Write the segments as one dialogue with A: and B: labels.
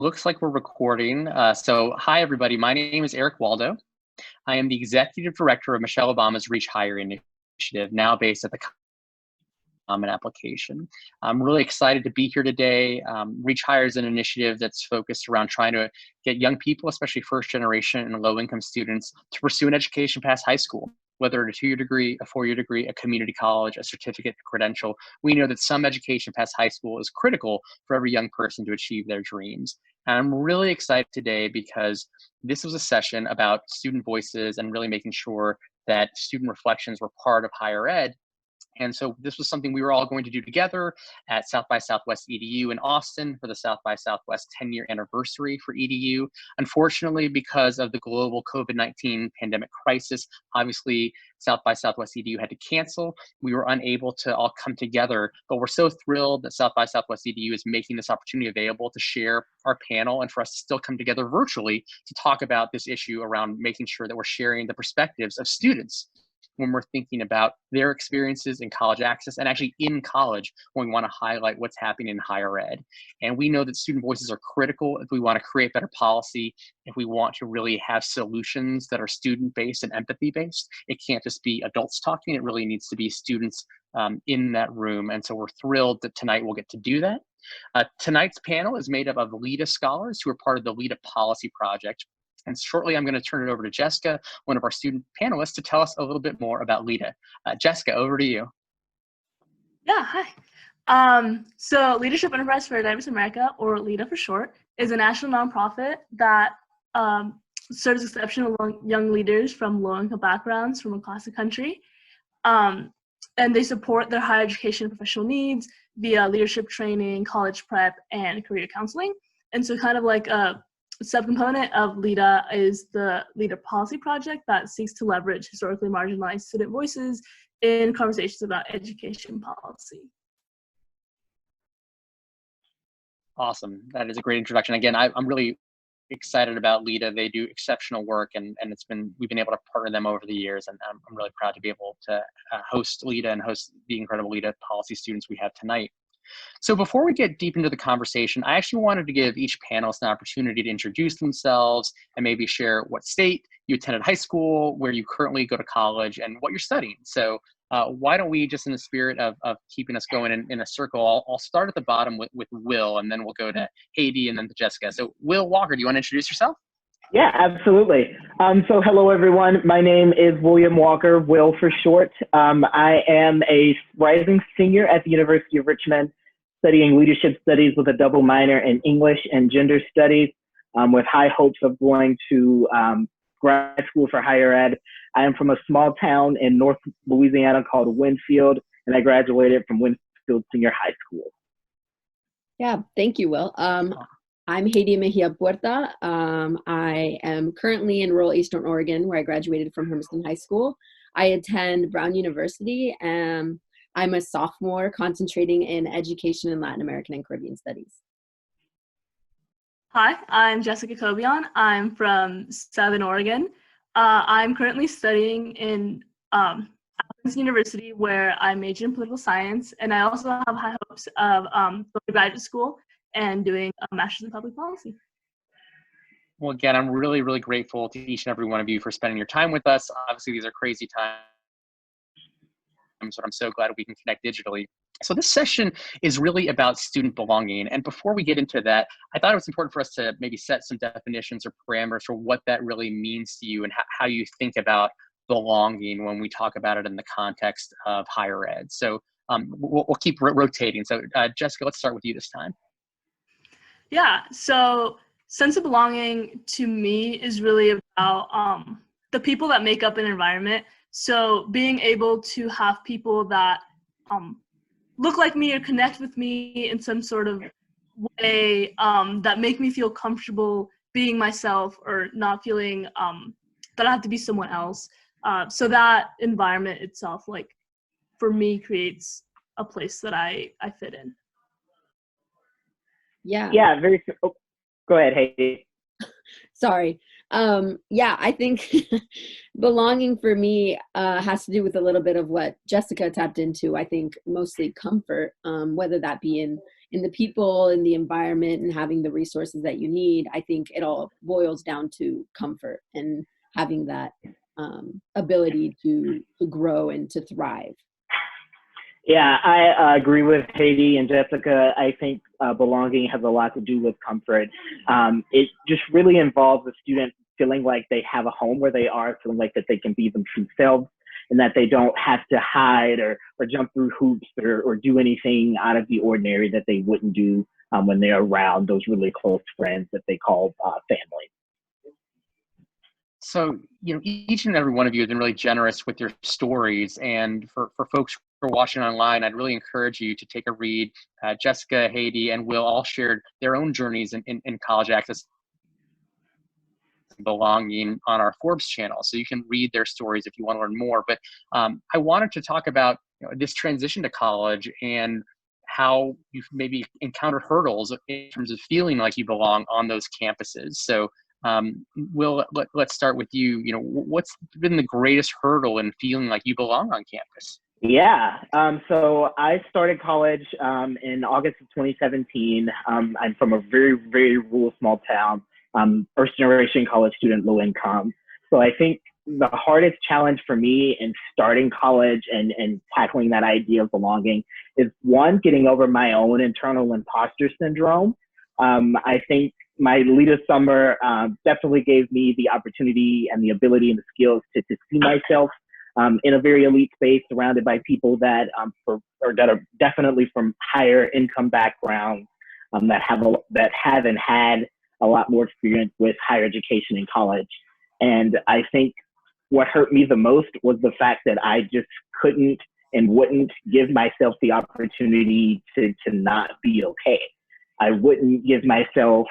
A: Looks like we're recording. So hi, everybody. My name is Eric Waldo. I am the Executive Director of Michelle Obama's Reach Higher initiative, now based at the Common Application. I'm really excited to be here today. Reach Higher is an initiative that's focused around trying to get young people, especially first generation and low-income students, to pursue an education past high school. Whether a 2-year degree, a 4-year degree, a community college, a certificate, a credential, we know that some education past high school is critical for every young person to achieve their dreams. And I'm really excited today because this was a session about student voices and really making sure that student reflections were part of higher ed. And so this was something we were all going to do together at South by Southwest EDU in Austin for the South by Southwest 10-year anniversary for EDU. Unfortunately, because of the global COVID-19 pandemic crisis, obviously South by Southwest EDU had to cancel. We were unable to all come together, but we're so thrilled that South by Southwest EDU is making this opportunity available to share our panel and for us to still come together virtually to talk about this issue around making sure that we're sharing the perspectives of students when we're thinking about their experiences in college access and actually in college when we want to highlight what's happening in higher ed. And we know that student voices are critical if we want to create better policy, if we want to really have solutions that are student-based and empathy-based. It can't just be adults talking, it really needs to be students in that room. And so we're thrilled that tonight we'll get to do that. Tonight's panel is made up of LEDA Scholars who are part of the LEDA Policy Project. And shortly, I'm going to turn it over to Jessica, one of our student panelists, to tell us a little bit more about LEDA. Jessica, over to you.
B: Yeah, hi. So Leadership Enterprise for Diverse America, or LEDA for short, is a national nonprofit that serves exceptional young leaders from low-income backgrounds from across the country. And they support their higher education and professional needs via leadership training, college prep, and career counseling. And so kind of like a subcomponent of LEDA is the LEDA Policy Project that seeks to leverage historically marginalized student voices in conversations about education policy.
A: Awesome. That is a great introduction. Again, I'm really excited about LEDA. They do exceptional work, and we've been able to partner them over the years, and I'm really proud to be able to host LEDA and host the incredible LEDA policy students we have tonight. So before we get deep into the conversation, I actually wanted to give each panelist an opportunity to introduce themselves and maybe share what state you attended high school, where you currently go to college, and what you're studying. So why don't we, just in the spirit of keeping us going in a circle, I'll start at the bottom with Will, and then we'll go to Haiti and then to Jessica. So Will Walker, do you want to introduce yourself?
C: Yeah, absolutely. So hello, everyone. My name is William Walker, Will for short. I am a rising senior at the University of Richmond, studying leadership studies with a double minor in English and gender studies, with high hopes of going to grad school for higher ed. I am from a small town in North Louisiana called Winfield, and I graduated from Winfield Senior High School.
D: Yeah, thank you, Will. I'm Haiti Mejia Puerta. I am currently in rural Eastern Oregon, where I graduated from Hermiston High School. I attend Brown University, and I'm a sophomore concentrating in education in Latin American and Caribbean studies.
B: Hi, I'm Jessica Cobian. I'm from Southern Oregon. I'm currently studying in Princeton University, where I major in political science, and I also have high hopes of going to graduate school and doing a master's in public policy.
A: Well, again, I'm really, really grateful to each and every one of you for spending your time with us. Obviously, these are crazy times, but I'm so glad we can connect digitally. So this session is really about student belonging. And before we get into that, I thought it was important for us to maybe set some definitions or parameters for what that really means to you and how you think about belonging when we talk about it in the context of higher ed. So we'll keep rotating. So Jessica, let's start with you this time.
B: Yeah, so sense of belonging to me is really about the people that make up an environment. So being able to have people that look like me or connect with me in some sort of way that make me feel comfortable being myself or not feeling that I have to be someone else. So that environment itself, like, for me, creates a place that I fit in.
D: Yeah.
C: Yeah, go ahead, Haiti.
D: Sorry. Yeah, I think belonging for me has to do with a little bit of what Jessica tapped into. I think mostly comfort, whether that be in the people, in the environment, and having the resources that you need, I think it all boils down to comfort and having that ability to grow and to thrive.
C: Yeah, I agree with Haiti and Jessica. I think belonging has a lot to do with comfort. It just really involves the student feeling like they have a home where they are, feeling like that they can be themselves, and that they don't have to hide or jump through hoops or do anything out of the ordinary that they wouldn't do when they're around those really close friends that they call family.
A: So, each and every one of you has been really generous with your stories. And for folks who are watching online, I'd really encourage you to take a read. Jessica, Haiti, and Will all shared their own journeys in college access and belonging on our Forbes channel. So you can read their stories if you want to learn more. But I wanted to talk about this transition to college and how you've maybe encountered hurdles in terms of feeling like you belong on those campuses. So Will, let's start with you. What's been the greatest hurdle in feeling like you belong on campus?
C: Yeah, so I started college in August of 2017. I'm from a very, very rural small town, first generation college student, low income. So I think the hardest challenge for me in starting college and tackling that idea of belonging is, one, getting over my own internal imposter syndrome. I think my LEDA summer definitely gave me the opportunity and the ability and the skills to see myself in a very elite space, surrounded by people that that are definitely from higher income backgrounds, that haven't had a lot more experience with higher education in college. And I think what hurt me the most was the fact that I just couldn't and wouldn't give myself the opportunity to not be okay. I wouldn't give myself,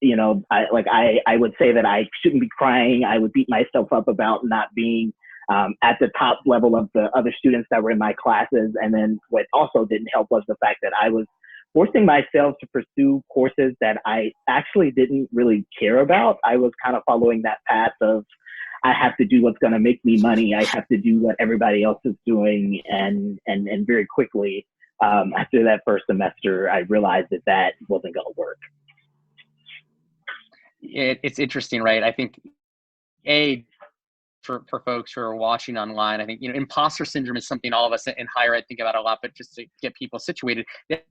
C: I would say that I shouldn't be crying. I would beat myself up about not being at the top level of the other students that were in my classes. And then what also didn't help was the fact that I was forcing myself to pursue courses that I actually didn't really care about. I was kind of following that path of, I have to do what's going to make me money. I have to do what everybody else is doing. And very quickly, after that first semester, I realized that wasn't going to work.
A: It's interesting, right? I think, for folks who are watching online, I think, imposter syndrome is something all of us in higher ed think about a lot, but just to get people situated, it's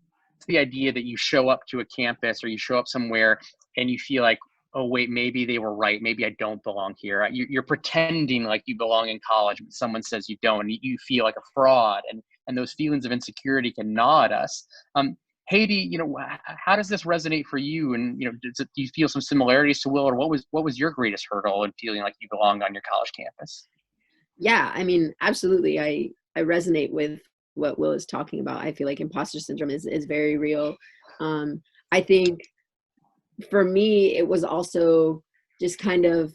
A: the idea that you show up to a campus or you show up somewhere and you feel like, oh, wait, maybe they were right. Maybe I don't belong here. You're pretending like you belong in college, but someone says you don't, and you feel like a fraud. And those feelings of insecurity can gnaw at us. Haiti, how does this resonate for you? And, do you feel some similarities to Will, or what was your greatest hurdle in feeling like you belonged on your college campus?
D: Yeah, I mean, absolutely. I resonate with what Will is talking about. I feel like imposter syndrome is very real. I think for me, it was also just kind of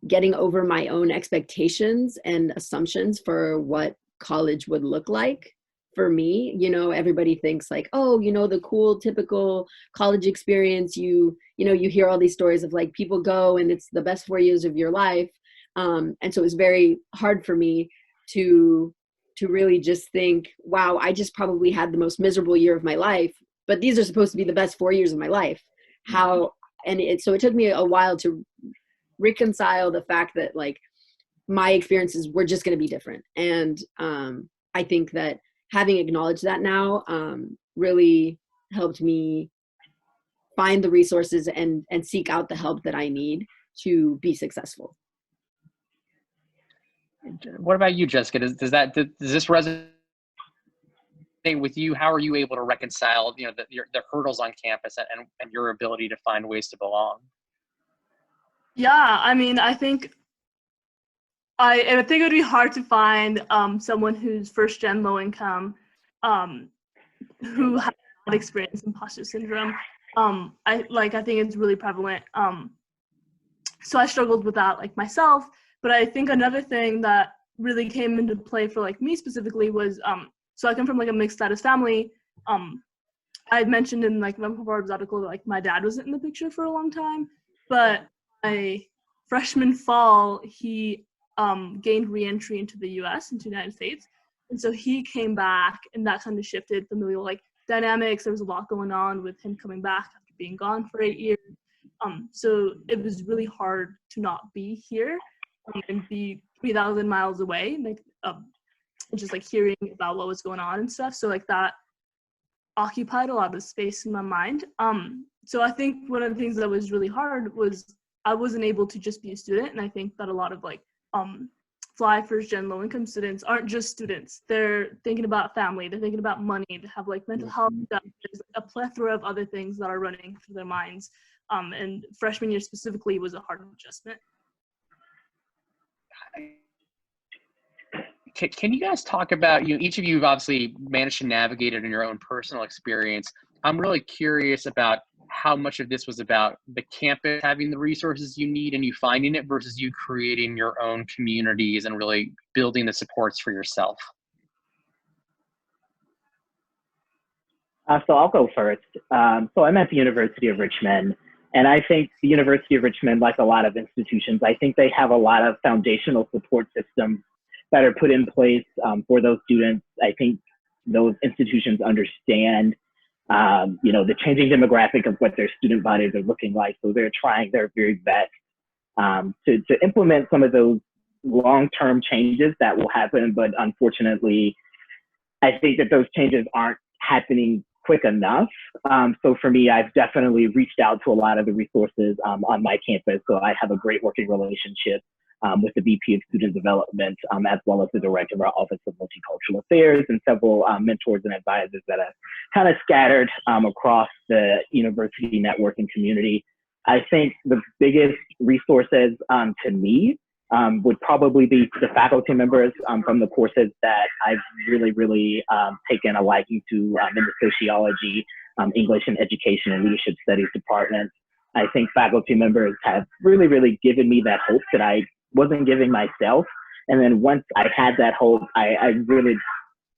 D: getting over my own expectations and assumptions for what college would look like for me. Everybody thinks like, oh, the cool, typical college experience, you hear all these stories of like people go and it's the best 4 years of your life. And so it was very hard for me to really just think, wow, I just probably had the most miserable year of my life, but these are supposed to be the best 4 years of my life. So it took me a while to reconcile the fact that like my experiences were just going to be different. And I think that having acknowledged that now really helped me find the resources and seek out the help that I need to be successful.
A: What about you, Jessica? Does this resonate with you? How are you able to reconcile, the hurdles on campus and your ability to find ways to belong?
B: Yeah, I mean, I think it would be hard to find someone who's first gen low income who has not experienced imposter syndrome. I think it's really prevalent. So I struggled with that like myself, but I think another thing that really came into play for like me specifically was so I come from like a mixed status family. I mentioned in like my Forbes article that like my dad wasn't in the picture for a long time, but my freshman fall he gained re-entry into the US, into the United States. And so he came back and that kind of shifted familial like dynamics. There was a lot going on with him coming back after being gone for 8 years. So it was really hard to not be here and be 3,000 miles away, like just like hearing about what was going on and stuff. So like that occupied a lot of space in my mind. So I think one of the things that was really hard was I wasn't able to just be a student. And I think that a lot of like fly first gen low income students aren't just students. They're thinking about family, they're thinking about money, they have like mental health stuff. There's a plethora of other things that are running through their minds. And freshman year specifically was a hard adjustment.
A: Can you guys talk about, each of you have obviously managed to navigate it in your own personal experience. I'm really curious about how much of this was about the campus having the resources you need and you finding it versus you creating your own communities and really building the supports for yourself.
C: So I'll go first. So I'm at the University of Richmond, and I think the University of Richmond, like a lot of institutions, I think they have a lot of foundational support systems that are put in place for those students. I think those institutions understand, the changing demographic of what their student bodies are looking like. So they're trying their very best to implement some of those long-term changes that will happen. But unfortunately, I think that those changes aren't happening quick enough. So for me, I've definitely reached out to a lot of the resources on my campus. So I have a great working relationship with the VP of Student Development, as well as the Director of our Office of Multicultural Affairs, and several mentors and advisors that are kind of scattered across the university network and community. I think the biggest resources to me would probably be the faculty members from the courses that I've really taken a liking to in the sociology, English and education and leadership studies departments. I think faculty members have really given me that hope that I wasn't giving myself. And then once I had that hope, I really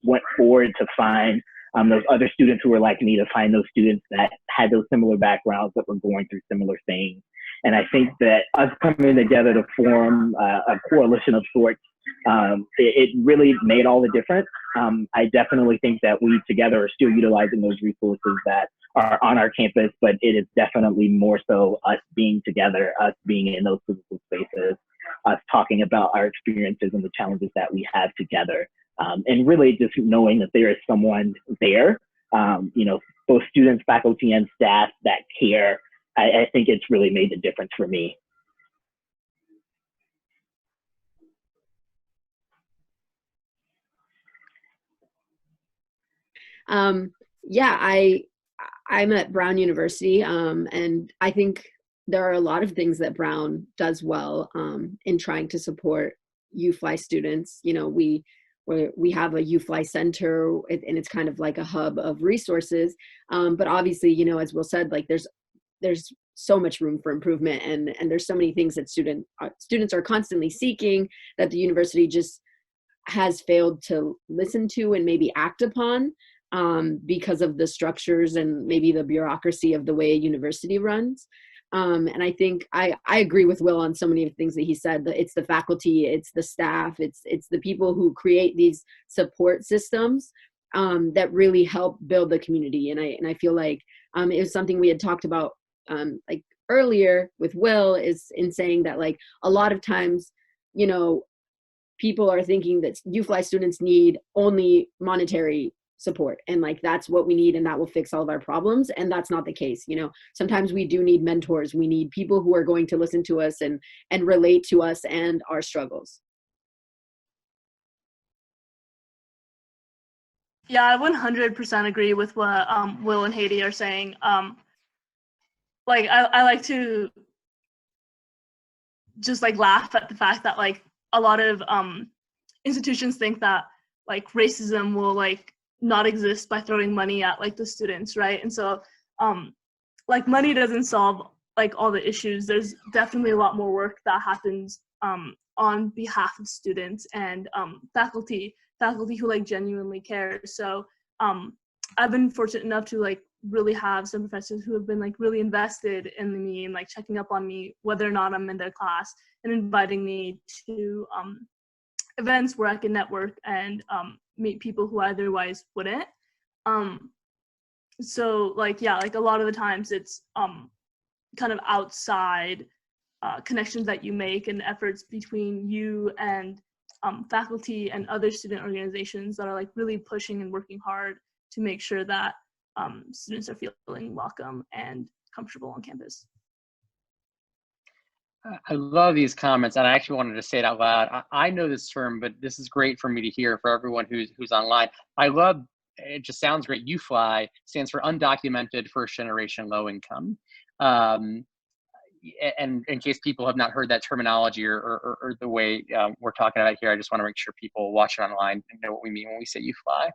C: went forward to find those other students who were like me, to find those students that had those similar backgrounds, that were going through similar things. And I think that us coming together to form a coalition of sorts, it really made all the difference. I definitely think that we together are still utilizing those resources that are on our campus, but it is definitely more so us being together, us being in those physical spaces, us talking about our experiences and the challenges that we have together. And really just knowing that there is someone there, both students, faculty, and staff that care. I think it's really made the difference for me.
D: I'm at Brown University, and I think there are a lot of things that Brown does well in trying to support UFly students. We have a UFly center, and it's kind of like a hub of resources. But obviously, as Will said, like there's so much room for improvement, and there's so many things that students are constantly seeking that the university just has failed to listen to and maybe act upon because of the structures and maybe the bureaucracy of the way a university runs. And I think I agree with Will on so many of the things that he said. It's the faculty, it's the staff, it's the people who create these support systems that really help build the community. And I feel like it was something we had talked about like earlier with Will, is in saying that like a lot of times, people are thinking that UFly students need only monetary support, and like that's what we need and that will fix all of our problems, and that's not the case. Sometimes we do need mentors, we need people who are going to listen to us and relate to us and our struggles.
B: Yeah, I 100% agree with what Will and Haiti are saying. Like I like to just like laugh at the fact that like a lot of institutions think that like racism will like not exist by throwing money at like the students, right? And so like money doesn't solve like all the issues. There's definitely a lot more work that happens on behalf of students and faculty who like genuinely care. So I've been fortunate enough to like really have some professors who have been like really invested in me and like checking up on me whether or not I'm in their class, and inviting me to events where I can network and meet people who I otherwise wouldn't. so like, yeah, like a lot of the times it's kind of outside connections that you make and efforts between you and faculty and other student organizations that are like really pushing and working hard to make sure that students are feeling welcome and comfortable on campus.
A: I love these comments, and I actually wanted to say it out loud. I know this term, but this is great for me to hear for everyone who's online. I love, it just sounds great. UFLY stands for undocumented first generation low income. And in case people have not heard that terminology or the way we're talking about here, I just want to make sure people watching online know what we mean when we say UFLY.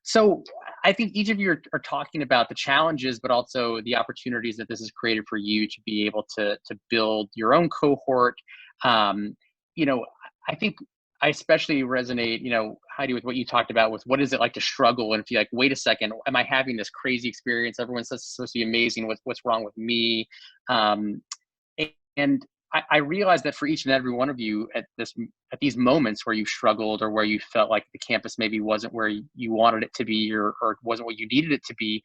A: So I think each of you are talking about the challenges, but also the opportunities that this has created for you to be able to build your own cohort. You know, I think I especially resonate, you know, Heidi, with what you talked about with what is it like to struggle and feel like, wait a second, am I having this crazy experience? Everyone says it's supposed to be amazing. What's wrong with me? And I realized that for each and every one of you at these moments where you struggled or where you felt like the campus maybe wasn't where you wanted it to be or wasn't what you needed it to be,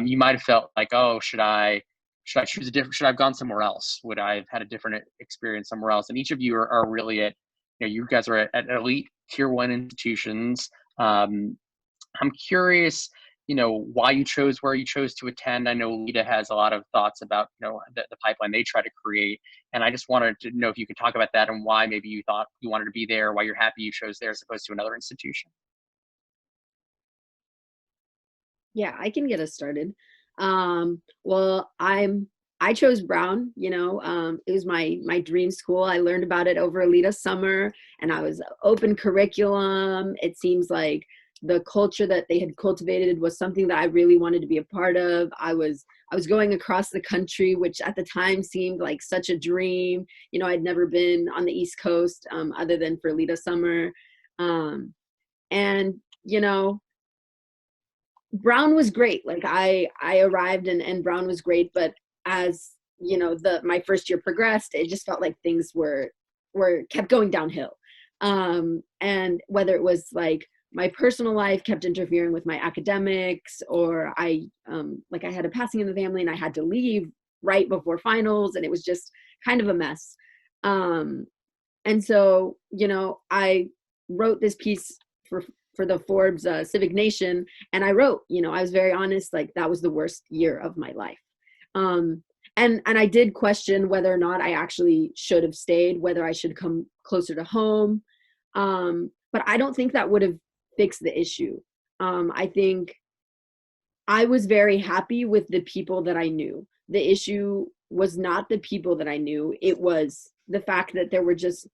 A: you might have felt like, oh, should I choose a different, should I have gone somewhere else? Would I have had a different experience somewhere else? And each of you are really at, you know, you guys are at elite tier 1 institutions. I'm curious, you know, why you chose where you chose to attend. I know LEDA has a lot of thoughts about, you know, the pipeline they try to create. And I just wanted to know if you could talk about that and why maybe you thought you wanted to be there, why you're happy you chose there as opposed to another institution.
D: Yeah, I can get us started. Well, I chose Brown, you know, it was my dream school. I learned about it over LEDA summer, and I was open curriculum. It seems like the culture that they had cultivated was something that I really wanted to be a part of. I was going across the country, which at the time seemed like such a dream. You know, I'd never been on the East Coast other than for LEDA summer. And, you know, Brown was great. Like I arrived and Brown was great, but as you know, my first year progressed, it just felt like things were kept going downhill. And whether it was like my personal life kept interfering with my academics, or I had a passing in the family and I had to leave right before finals, and it was just kind of a mess. And so, you know, I wrote this piece for the Forbes Civic Nation, and I wrote, you know, I was very honest, like that was the worst year of my life. And I did question whether or not I actually should have stayed, whether I should come closer to home. But I don't think that would have fixed the issue. I think I was very happy with the people that I knew. The issue was not the people that I knew. It was the fact that there were just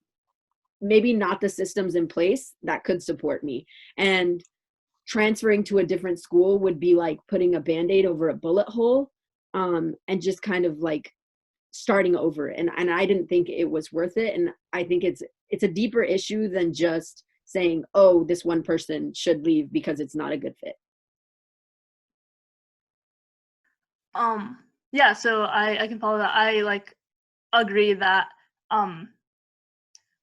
D: maybe not the systems in place that could support me. And transferring to a different school would be like putting a Band-Aid over a bullet hole, and just kind of like starting over. And I didn't think it was worth it. And I think it's a deeper issue than just saying, oh, this one person should leave because it's not a good fit.
B: Yeah, so I can follow that. I like agree that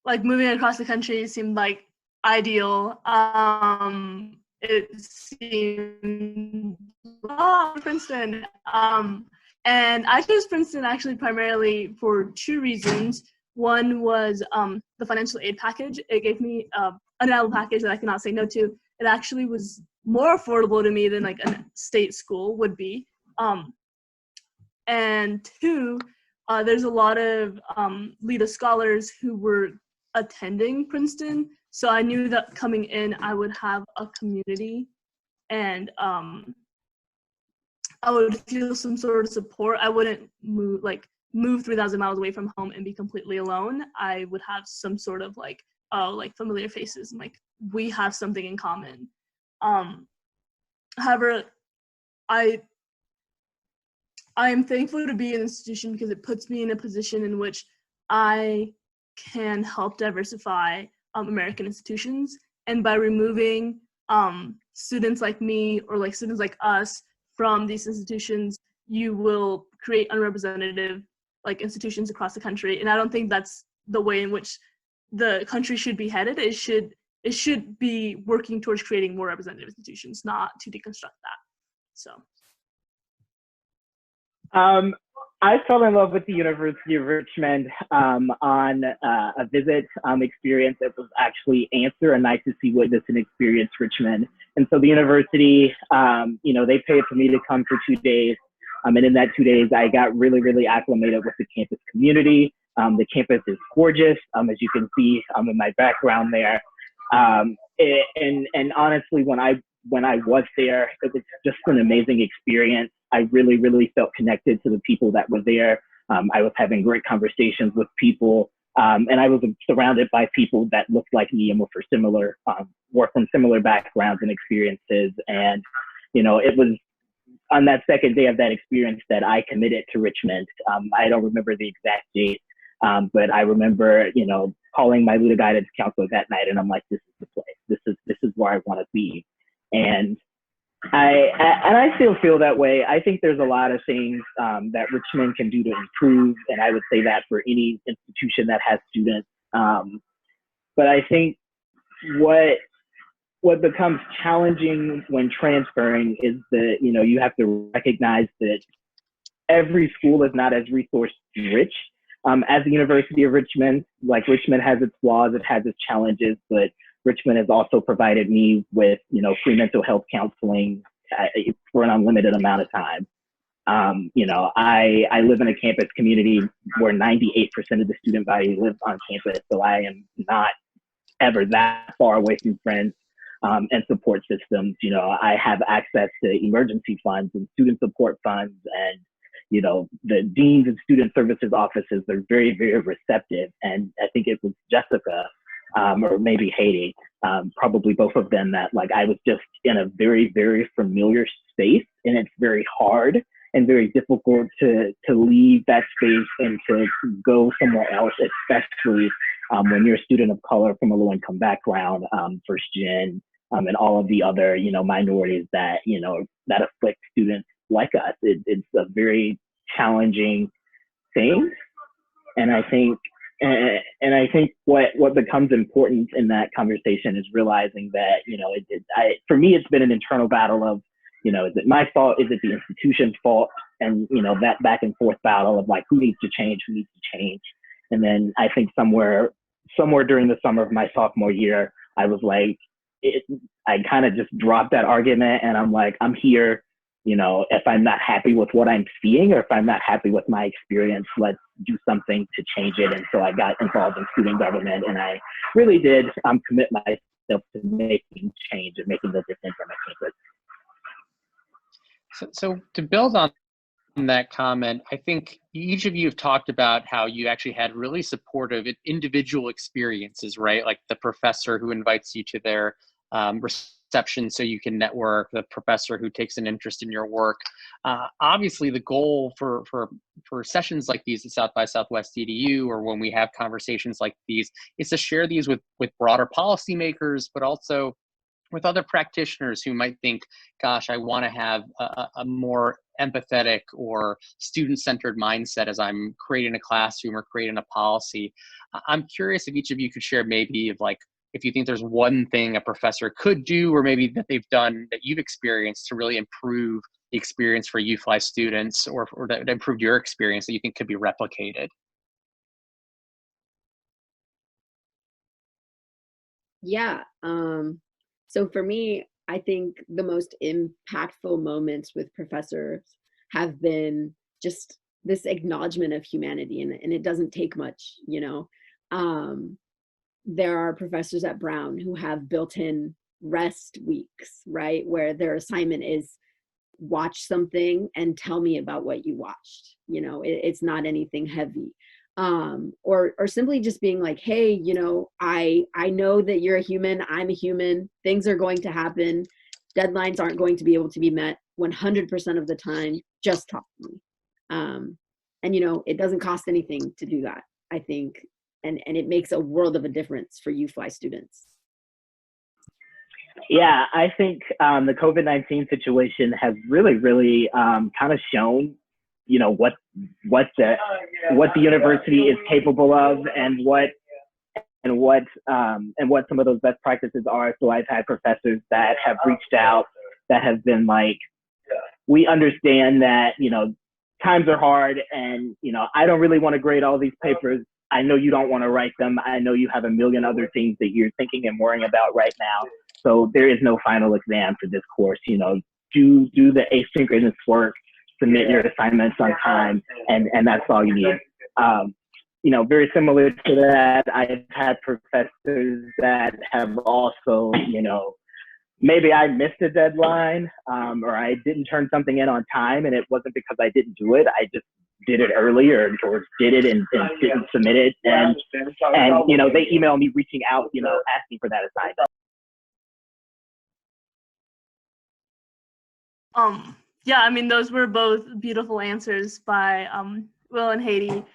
B: like moving across the country seemed like ideal. It seemed Princeton. And I chose Princeton actually primarily for 2 reasons. One was the financial aid package. It gave me an annual package that I cannot say no to. It actually was more affordable to me than like a state school would be. And 2, there's a lot of LEDA scholars who were attending Princeton. So I knew that coming in, I would have a community and I would feel some sort of support. I wouldn't move 3,000 miles away from home and be completely alone. I would have some sort of like familiar faces and like we have something in common. However, I am thankful to be in an institution because it puts me in a position in which I can help diversify American institutions. And by removing students like me or like students like us from these institutions, you will create unrepresentative like institutions across the country. And I don't think that's the way in which the country should be headed. It should it should be working towards creating more representative institutions, not to deconstruct that. So.
C: I fell in love with the University of Richmond on a visit experience that was actually Answer, a Night to See, Witness, and Experience Richmond. And so the university, you know, they paid for me to come for 2 days. And in that 2 days, I got really, really acclimated with the campus community. The campus is gorgeous, as you can see in my background there. And honestly, when I was there, it was just an amazing experience. I really, really felt connected to the people that were there. I was having great conversations with people, and I was surrounded by people that looked like me and were from similar backgrounds and experiences. And, you know, it was on that second day of that experience that I committed to Richmond. I don't remember the exact date, but I remember, you know, calling my LEDA guidance counselor that night, and I'm like, this is the place. This is where I want to be. And I still feel that way. I think there's a lot of things that Richmond can do to improve, and I would say that for any institution that has students. But I think what becomes challenging when transferring is that, you know, you have to recognize that every school is not as resource rich as the University of Richmond. Like, Richmond has its flaws, it has its challenges, but Richmond has also provided me with, you know, free mental health counseling for an unlimited amount of time. You know, I live in a campus community where 98% of the student body lives on campus, so I am not ever that far away from friends and support systems. You know, I have access to emergency funds and student support funds, and, you know, the deans and student services offices are very, very receptive. And I think it was Jessica, or maybe Haiti, probably both of them, that, like, I was just in a very, very familiar space, and it's very hard and very difficult to leave that space and to go somewhere else, especially when you're a student of color from a low-income background, first gen, and all of the other, you know, minorities that, you know, that afflict students like us. It's a very challenging thing. And I think what becomes important in that conversation is realizing that, you know, for me, it's been an internal battle of, you know, is it my fault? Is it the institution's fault? And, you know, that back and forth battle of, like, who needs to change? And then I think somewhere during the summer of my sophomore year, I was like, I kind of just dropped that argument, and I'm like, I'm here. You know, if I'm not happy with what I'm seeing, or if I'm not happy with my experience, let's do something to change it. And so I got involved in student government, and I really did commit myself to making change and making the difference on my campus.
A: So to build on that comment, I think each of you have talked about how you actually had really supportive individual experiences, right? Like the professor who invites you to their reception so you can network, the professor who takes an interest in your work. Obviously, the goal for sessions like these at South by Southwest EDU, or when we have conversations like these, is to share these with broader policymakers, but also with other practitioners who might think, gosh, I want to have a more empathetic or student-centered mindset as I'm creating a classroom or creating a policy. I'm curious if each of you could share maybe of, like, if you think there's one thing a professor could do, or maybe that they've done that you've experienced to really improve the experience for UFly students, or that improved your experience that you think could be replicated.
D: Yeah. So for me, I think the most impactful moments with professors have been just this acknowledgement of humanity, and it doesn't take much, you know. There are professors at Brown who have built-in rest weeks, right, where their assignment is watch something and tell me about what you watched. You know, it's not anything heavy. Or simply just being like, hey, you know, I know that you're a human, I'm a human, things are going to happen, deadlines aren't going to be able to be met 100% of the time, just talk to me. And, you know, it doesn't cost anything to do that, I think, and it makes a world of a difference for UFly students.
C: Yeah, I think the COVID-19 situation has really, really kind of shown, you know, what the university is capable of, and what what some of those best practices are. So I've had professors that have reached out that have been like, we understand that, times are hard and, I don't really want to grade all these papers. I know you don't want to write them. I know you have a million other things that you're thinking and worrying about right now. So there is no final exam for this course. Do the asynchronous work, submit your assignments on time, and that's all you need. Very similar to that, I've had professors that have also, maybe I missed a deadline or I didn't turn something in on time, and it wasn't because I didn't do it. I just did it early or did it and didn't submit it. And they email me reaching out, asking for that assignment.
B: Yeah, I mean, those were both beautiful answers by Will and Haiti.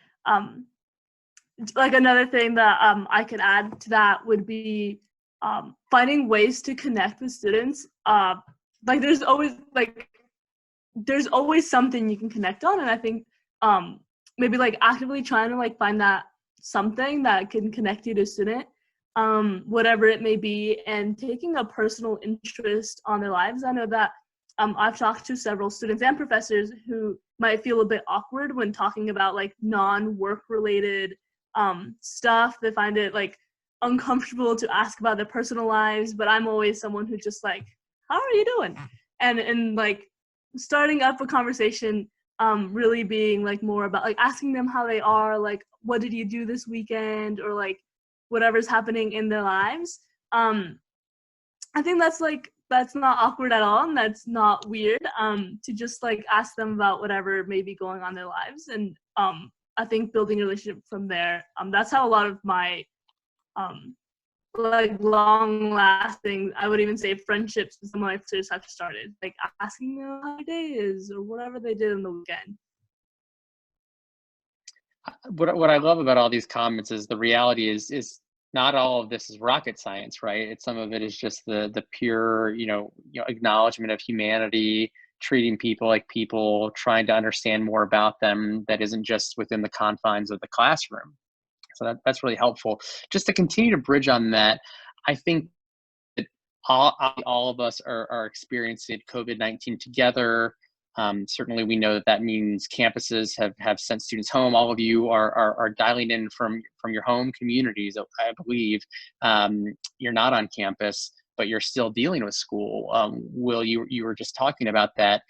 B: Like another thing that I could add to that would be finding ways to connect with students. Like there's always something you can connect on, and I think maybe like actively trying to like find that something that can connect you to a student, whatever it may be, and taking a personal interest on their lives. I know that I've talked to several students and professors who might feel a bit awkward when talking about like non-work related stuff. They find it like uncomfortable to ask about their personal lives, but I'm always someone who just like, how are you doing? And like starting up a conversation, really being like more about like asking them how they are, like what did you do this weekend, or like whatever's happening in their lives. I think that's not awkward at all, and that's not weird, to just like ask them about whatever may be going on in their lives. And I think building a relationship from there, that's how a lot of my like long lasting, I would even say friendships with some of my professors have started, like asking them how their day is or whatever they did on the weekend.
A: What I love about all these comments is the reality is not all of this is rocket science, right? Some of it is just the pure, acknowledgement of humanity, treating people like people, trying to understand more about them that isn't just within the confines of the classroom. So that's really helpful. Just to continue to bridge on that, I think that all of us are experiencing COVID-19 together. Certainly we know that means campuses have sent students home. All of you are dialing in from your home communities, I believe. You're not on campus, but you're still dealing with school. Will, you were just talking about that.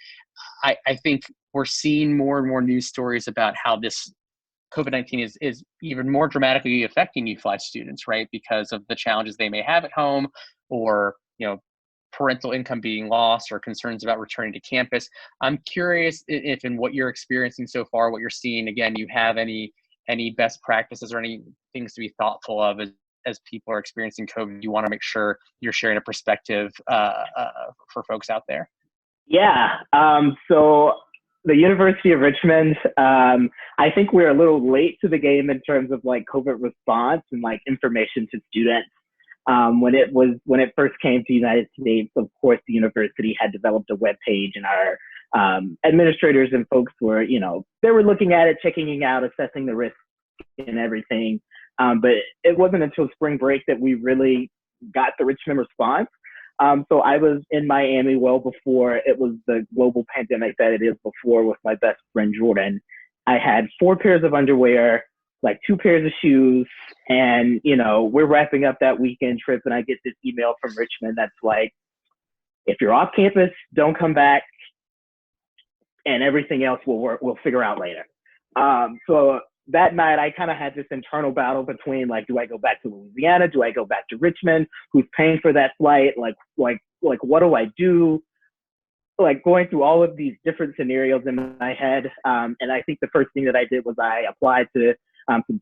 A: I think we're seeing more and more news stories about how this COVID-19 is even more dramatically affecting UFly students, right? Because of the challenges they may have at home, or parental income being lost, or concerns about returning to campus. I'm curious if in what you're experiencing so far, what you're seeing, again, you have any best practices or any things to be thoughtful of as people are experiencing COVID. You want to make sure you're sharing a perspective for folks out there.
C: Yeah. So the University of Richmond, I think we're a little late to the game in terms of like COVID response and like information to students. When it first came to the United States, of course, the university had developed a web page, and our administrators and folks were, they were looking at it, checking it out, assessing the risk and everything. But it wasn't until spring break that we really got the Richmond response. So I was in Miami well before it was the global pandemic that it is before, with my best friend Jordan. I had 4 pairs of underwear, like 2 pairs of shoes, and we're wrapping up that weekend trip, and I get this email from Richmond that's like, if you're off campus, don't come back, and everything else we'll figure out later. So that night I kind of had this internal battle between like, do I go back to Louisiana? Do I go back to Richmond? Who's paying for that flight? Like what do I do? Like going through all of these different scenarios in my head. And I think the first thing that I did was I applied to some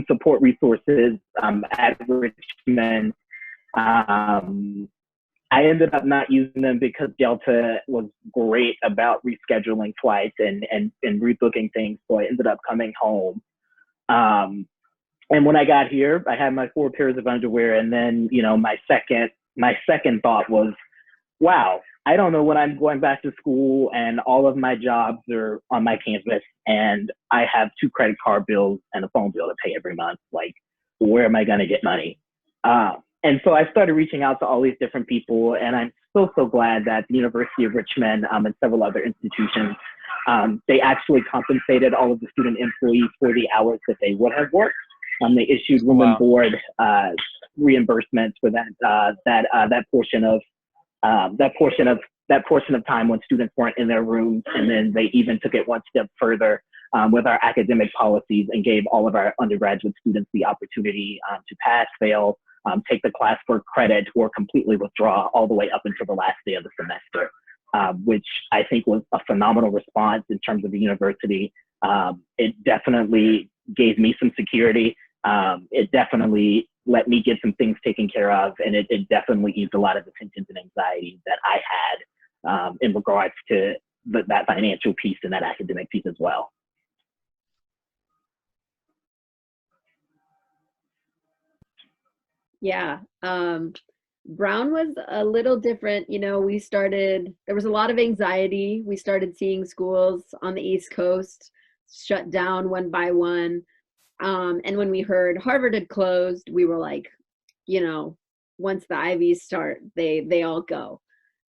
C: support resources at Richmond. I ended up not using them because Delta was great about rescheduling flights and rebooking things. So I ended up coming home. And when I got here, I had my 4 pairs of underwear. And then, my second thought was, wow, I don't know when I'm going back to school, and all of my jobs are on my campus, and I have 2 credit card bills and a phone bill to pay every month. Like, where am I going to get money? And so I started reaching out to all these different people, and I'm so glad that the University of Richmond and several other institutions, they actually compensated all of the student employees for the hours that they would have worked. They issued room and board reimbursements for that portion of time when students weren't in their rooms, and then they even took it one step further with our academic policies and gave all of our undergraduate students the opportunity to pass, fail, take the class for credit, or completely withdraw all the way up until the last day of the semester, which I think was a phenomenal response in terms of the university. It definitely gave me some security. It definitely let me get some things taken care of, and it definitely eased a lot of the tensions and anxiety that I had in regards to that financial piece and that academic piece as well.
D: Yeah, Brown was a little different. You know, there was a lot of anxiety. We started seeing schools on the East Coast shut down one by one. And when we heard Harvard had closed, we were like, you know, once the Ivies start, they all go.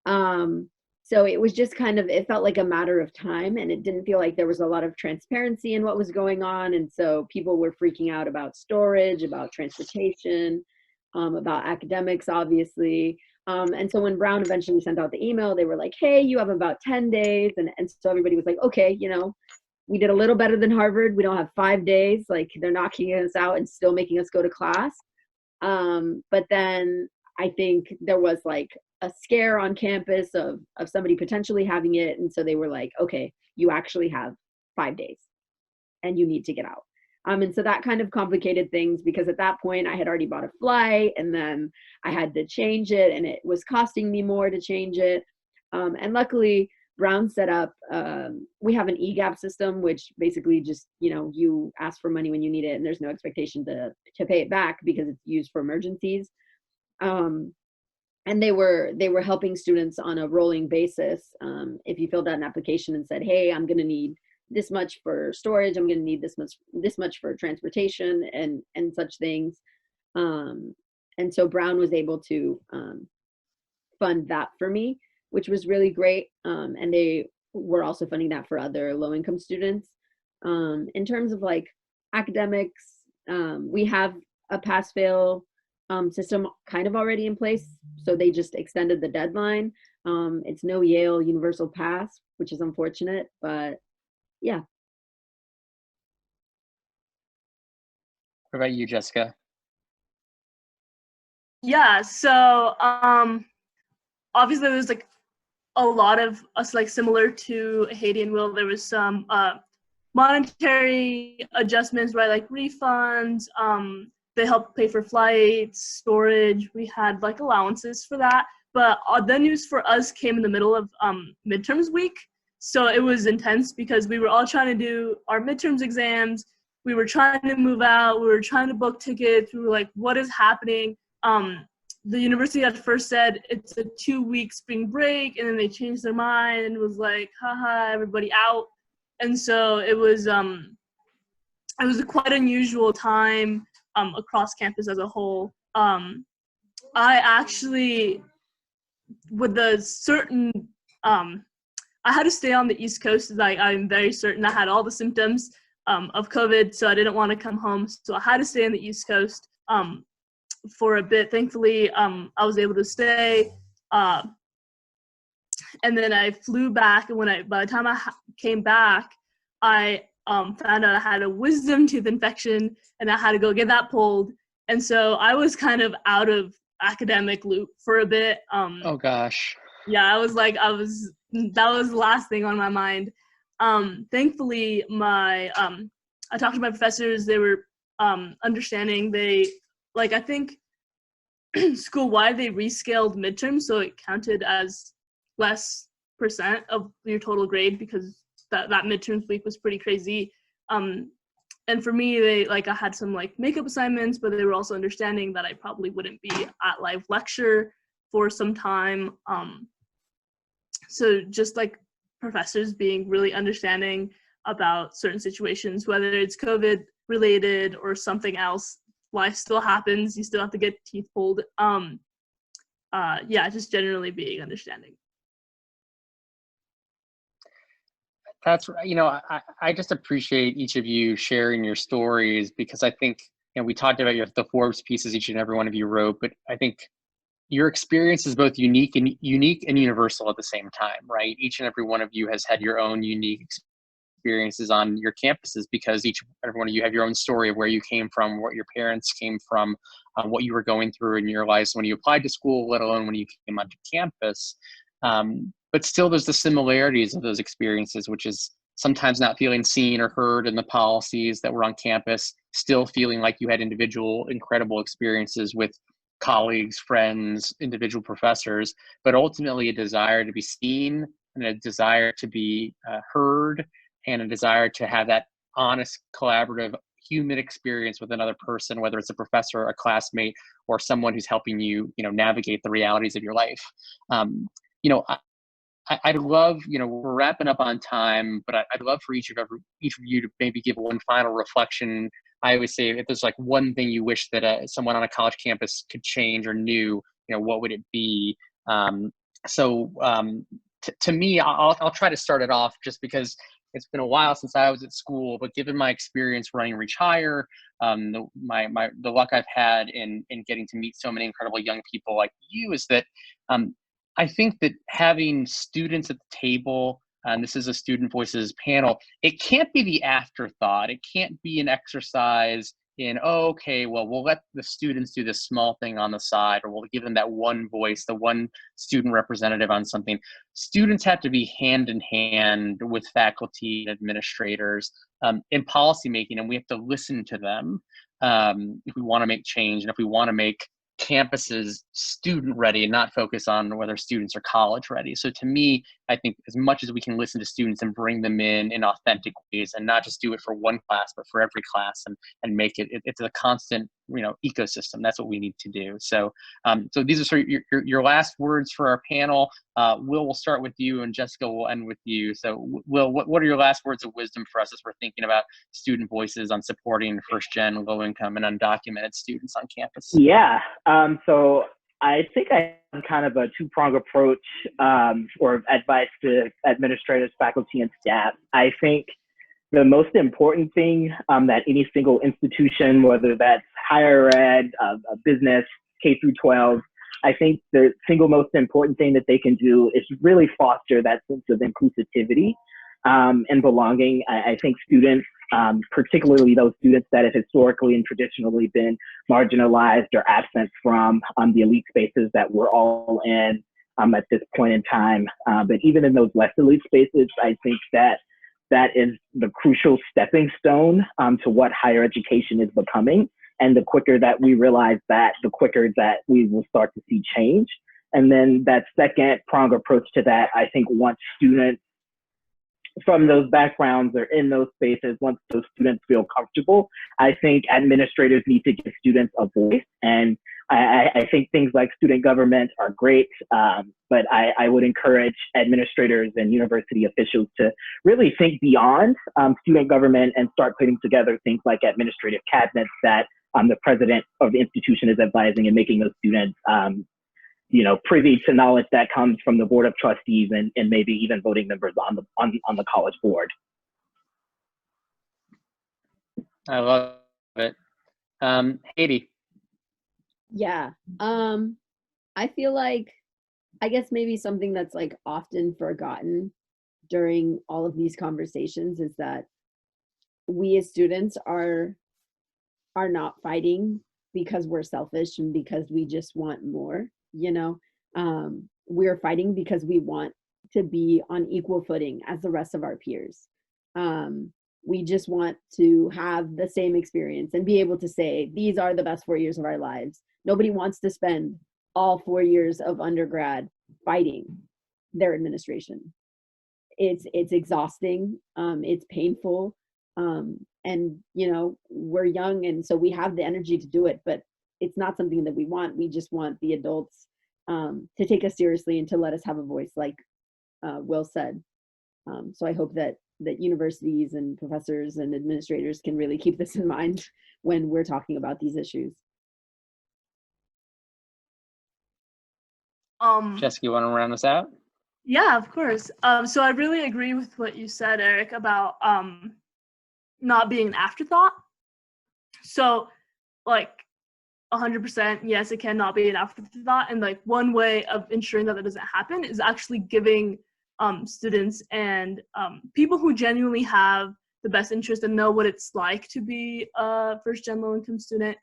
D: So it was just it felt like a matter of time, and it didn't feel like there was a lot of transparency in what was going on. And so people were freaking out about storage, about transportation, about academics, obviously. And so when Brown eventually sent out the email, they were like, hey, you have about 10 days. And so everybody was like, okay, you know, we did a little better than Harvard. We don't have 5 days. Like, they're knocking us out and still making us go to class. But then I think there was like a scare on campus of somebody potentially having it. And so they were like, okay, you actually have 5 days and you need to get out. And so that kind of complicated things, because at that point I had already bought a flight, and then I had to change it, and it was costing me more to change it. And luckily Brown set up, we have an EGAP system, which basically just, you know, you ask for money when you need it, and there's no expectation to pay it back because it's used for emergencies. And they were helping students on a rolling basis. If you filled out an application and said, hey, I'm going to need this much for storage, I'm going to need this much for transportation and such things. And so Brown was able to fund that for me, which was really great. And they were also funding that for other low-income students. In terms of like academics, we have a pass-fail system kind of already in place. So they just extended the deadline. It's no Yale universal pass, which is unfortunate, but yeah.
A: What about you, Jessica?
B: Yeah, so obviously there's like a lot of us, like similar to Haiti and Will. There was some monetary adjustments, right? Like refunds, they helped pay for flights, storage. We had like allowances for that. But the news for us came in the middle of midterms week. So it was intense because we were all trying to do our midterms exams. We were trying to move out. We were trying to book tickets. We were like, what is happening? The university at first said it's a 2-week spring break, and then they changed their mind and was like, haha, everybody out. And so it was a quite unusual time across campus as a whole. I actually, with a certain, I had to stay on the East Coast. Like, I'm very certain I had all the symptoms of COVID, so I didn't want to come home. So I had to stay on the East Coast for a bit. Thankfully, I was able to stay. And then I flew back, and by the time I came back, I found out I had a wisdom tooth infection, and I had to go get that pulled. And so I was kind of out of academic loop for a bit.
A: Oh gosh.
B: Yeah, that was the last thing on my mind. Thankfully, I talked to my professors. They were understanding. I think school-wide, they rescaled midterms, so it counted as less % of your total grade, because that midterms week was pretty crazy. And for me, I had some like makeup assignments, but they were also understanding that I probably wouldn't be at live lecture for some time. So just like professors being really understanding about certain situations, whether it's COVID related or something else, life still happens. You still have to get teeth pulled. Yeah, just generally being understanding.
A: That's, I just appreciate each of you sharing your stories, because I think, we talked about the Forbes pieces each and every one of you wrote, but I think your experience is both unique and universal at the same time, right? Each and every one of you has had your own unique experiences on your campuses, because every one of you have your own story of where you came from, what your parents came from, what you were going through in your lives when you applied to school, let alone when you came onto campus. But still, there's the similarities of those experiences, which is sometimes not feeling seen or heard in the policies that were on campus, still feeling like you had individual, incredible experiences with colleagues, friends, individual professors, but ultimately a desire to be seen and a desire to be heard, and a desire to have that honest, collaborative, human experience with another person, whether it's a professor, a classmate, or someone who's helping you, navigate the realities of your life. I'd love, we're wrapping up on time, but I'd love for each of you to maybe give one final reflection. I always say, if there's like one thing you wish that someone on a college campus could change or knew, what would it be? To me, I'll try to start it off, just because it's been a while since I was at school, but given my experience running Reach Higher, the luck I've had in getting to meet so many incredible young people like you, is that I think that having students at the table, and this is a Student Voices panel, it can't be the afterthought. It can't be an exercise in, okay, well, we'll let the students do this small thing on the side, or we'll give them that one voice, the one student representative on something. Students have to be hand in hand with faculty and administrators in policymaking, and we have to listen to them if we want to make change, and if we want to make campuses student ready and not focus on whether students are college ready. So to me, I think as much as we can listen to students and bring them in authentic ways, and not just do it for one class, but for every class, and make it's a constant, ecosystem. That's what we need to do. So so these are sort of your last words for our panel. Will, we'll start with you, and Jessica will end with you. So Will, what are your last words of wisdom for us as we're thinking about student voices on supporting first-gen, low-income, and undocumented students on campus?
C: Yeah, so I think I have kind of a two-pronged approach or advice to administrators, faculty, and staff. I think the most important thing that any single institution, whether that's higher ed, business, K through 12, I think the single most important thing that they can do is really foster that sense of inclusivity and belonging. I think students, particularly those students that have historically and traditionally been marginalized or absent from the elite spaces that we're all in at this point in time. But even in those less elite spaces, I think that is the crucial stepping stone to what higher education is becoming. And the quicker that we realize that, the quicker that we will start to see change. And then that second prong approach to that, I think once students from those backgrounds or in those spaces, once those students feel comfortable, I think administrators need to give students a voice. And I think things like student government are great, but I would encourage administrators and university officials to really think beyond student government and start putting together things like administrative cabinets that the president of the institution is advising, and making those students privy to knowledge that comes from the board of trustees and maybe even voting members on the college board.
A: I love it. Haiti.
D: Yeah. I feel like, I guess maybe something that's like often forgotten during all of these conversations is that we as students are not fighting because we're selfish and because we just want more, we're fighting because we want to be on equal footing as the rest of our peers. We just want to have the same experience and be able to say, these are the best 4 years of our lives. Nobody wants to spend all 4 years of undergrad fighting their administration. It's exhausting, it's painful, and we're young, and so we have the energy to do it, but it's not something that we want. We just want the adults to take us seriously and to let us have a voice, like Will said. So I hope that that universities and professors and administrators can really keep this in mind when we're talking about these issues.
A: Jessica, you want to round this out?
B: Yeah, of course. So I really agree with what you said, Eric, about not being an afterthought. So like 100%, yes, it cannot be an afterthought. And like one way of ensuring that that doesn't happen is actually giving students and people who genuinely have the best interest and know what it's like to be a first-gen low-income student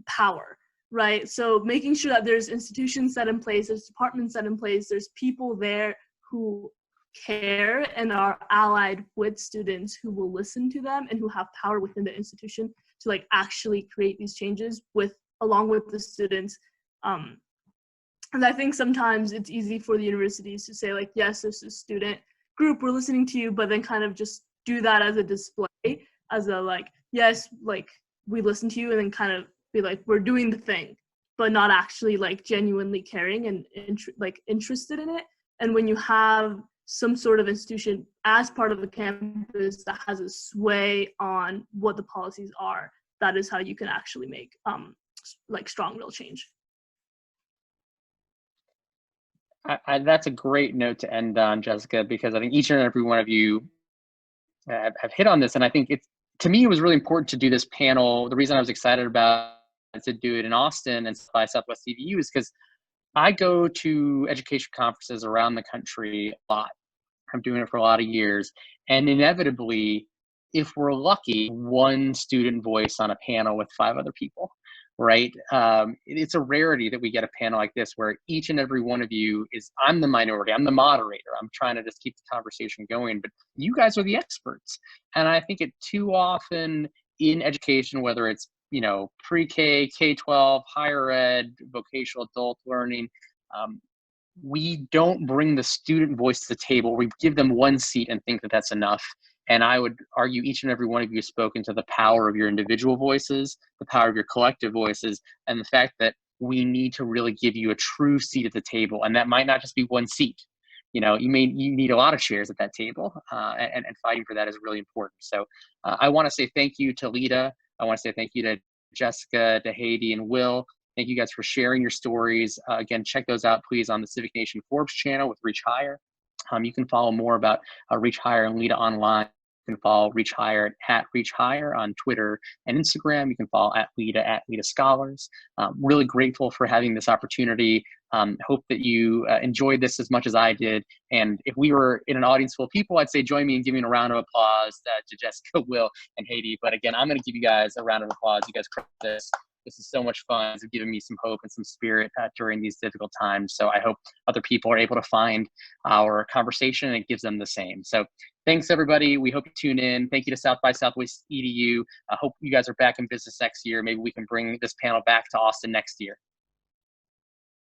B: power, right? So making sure that there's institutions set in place, there's departments set in place, there's people there who care and are allied with students who will listen to them and who have power within the institution to like actually create these changes along with the students. And I think sometimes it's easy for the universities to say like, yes, this is student group, we're listening to you, but then kind of just do that as a display, as a like, yes, like we listen to you, and then kind of be like, we're doing the thing, but not actually like genuinely caring and interested in it. And when you have some sort of institution as part of the campus that has a sway on what the policies are, that is how you can actually make like strong real change.
A: That's a great note to end on, Jessica, because I think each and every one of you have hit on this. And I think to me, it was really important to do this panel. The reason I was excited about it, to do it in Austin and by Southwest EDU, is because I go to education conferences around the country a lot. I'm doing it for a lot of years. And inevitably, if we're lucky, one student voice on a panel with 5 other people, right? It's a rarity that we get a panel like this where each and every one of you I'm the minority, I'm the moderator, I'm trying to just keep the conversation going, but you guys are the experts. And I think it too often in education, whether it's, pre-K, K-12, higher ed, vocational adult learning, we don't bring the student voice to the table. We give them one seat and think that that's enough. And I would argue each and every one of you has spoken to the power of your individual voices, the power of your collective voices, and the fact that we need to really give you a true seat at the table. And that might not just be one seat. You need a lot of chairs at that table, and fighting for that is really important. So I want to say thank you to LEDA. I want to say thank you to Jessica, to Haiti, and Will. Thank you guys for sharing your stories. Again, check those out, please, on the Civic Nation Forbes channel with Reach Higher. You can follow more about Reach Higher and LEDA online. You can follow Reach Higher at Reach Higher on Twitter and Instagram. You can follow at LEDA Scholars. Really grateful for having this opportunity. Hope that you enjoyed this as much as I did. And if we were in an audience full of people, I'd say join me in giving a round of applause to Jessica, Will, and Haiti. But again, I'm going to give you guys a round of applause. You guys crushed this. This is so much fun. It's given me some hope and some spirit during these difficult times. So I hope other people are able to find our conversation and it gives them the same. So thanks, everybody. We hope you tune in. Thank you to South by Southwest EDU. I hope you guys are back in business next year. Maybe we can bring this panel back to Austin next year.